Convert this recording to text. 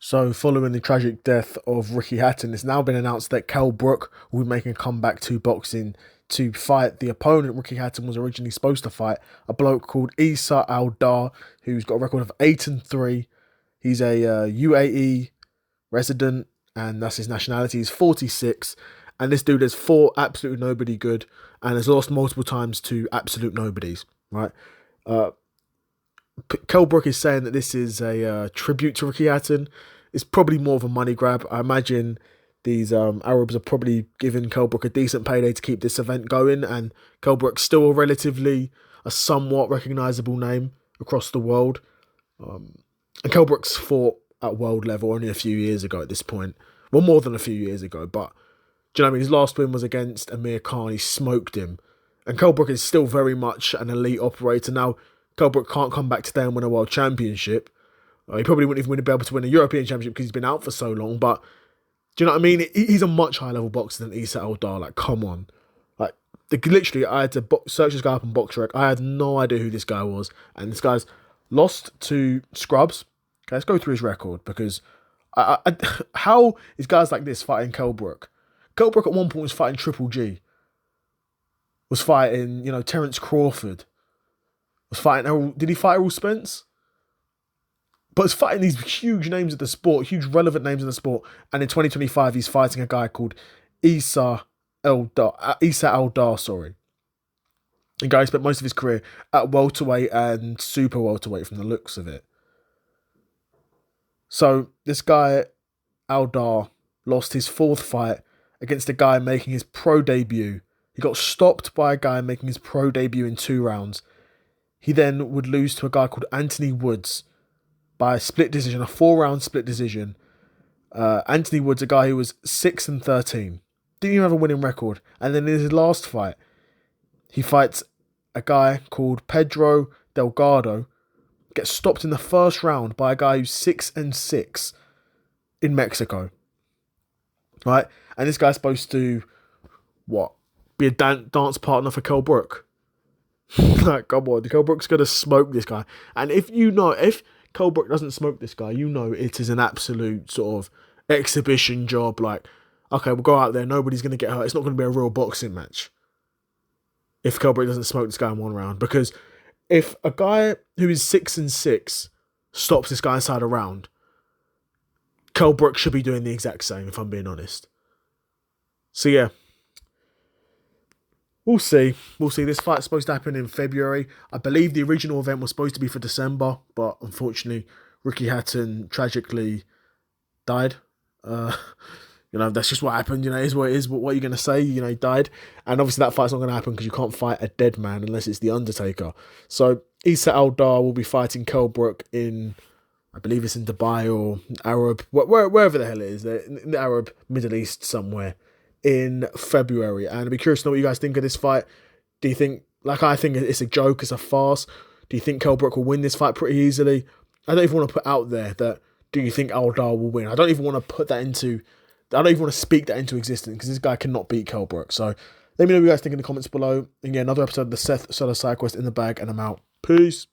So, following the tragic death of Ricky Hatton, it's now been announced that Kell Brook will be making a comeback to boxing to fight the opponent Ricky Hatton was originally supposed to fight, a bloke called Issa Al Dar, who's got a record of 8-3. He's a UAE resident, and that's his nationality. He's 46, and this dude has fought absolute nobody good and has lost multiple times to absolute nobodies, right? Uh, Kell Brook is saying that this is a tribute to Ricky Hatton. It's probably more of a money grab. I imagine these Arabs are probably giving Kell Brook a decent payday to keep this event going, and Kell Brook's still a somewhat recognisable name across the world. And Kell Brook's fought at world level only a few years ago at this point. Well, more than a few years ago, but do you know what I mean? His last win was against Amir Khan. He smoked him. And Kell Brook is still very much an elite operator. Now, Kell Brook can't come back today and win a world championship. He probably wouldn't even be able to win a European championship because he's been out for so long. But do you know what I mean? He's a much higher level boxer than Issa Al Dar. Like, come on. Like, literally, I had to search this guy up on BoxRec. I had no idea who this guy was. And this guy's lost to scrubs. Okay, let's go through his record, because how is guys like this fighting Kell Brook? Kell Brook at one point was fighting Triple G. Was fighting, Terence Crawford. Was fighting Errol. Did he fight Errol Spence? But he's fighting these huge names of the sport, huge relevant names in the sport. And in 2025, he's fighting a guy called Issa Al Dar, sorry. The guy spent most of his career at welterweight and super welterweight from the looks of it. So this guy, Al Dar, lost his fourth fight against a guy making his pro debut. He got stopped by a guy making his pro debut in 2 rounds. He then would lose to a guy called Anthony Woods by a split decision, a 4-round split decision. Anthony Woods, a guy who was 6-13. Didn't even have a winning record. And then in his last fight, he fights a guy called Pedro Delgado, gets stopped in the first round by a guy who's 6-6 in Mexico. Right? And this guy's supposed to, be a dance partner for Kell Brook. Like, come on, Kell Brook's going to smoke this guy. And if Kell Brook doesn't smoke this guy, it is an absolute sort of exhibition job. Like, okay, we'll go out there, nobody's going to get hurt. It's not going to be a real boxing match if Kell Brook doesn't smoke this guy in 1 round. Because if a guy who is 6-6 stops this guy inside a round, Kell Brook should be doing the exact same, if I'm being honest. So yeah, we'll see. This fight's supposed to happen in February. I believe the original event was supposed to be for December, but unfortunately, Ricky Hatton tragically died. That's just what happened. It is what it is. But what are you going to say? He died. And obviously that fight's not going to happen because you can't fight a dead man unless it's The Undertaker. So Issa Al Dar will be fighting Kell Brook in, I believe it's in Dubai or Arab, wherever the hell it is, in the Arab Middle East somewhere in February. And I'd be curious to know what you guys think of this fight. Do you think, like I think it's a joke, it's a farce? Do you think Kell Brook will win this fight pretty easily? I don't even want to put out there that, do you think Al Dar will win? I don't even want to speak that into existence because this guy cannot beat Kell Brook. So let me know what you guys think in the comments below. And yeah, another episode of the Seth Solo Side Quest in the bag, and I'm out. Peace.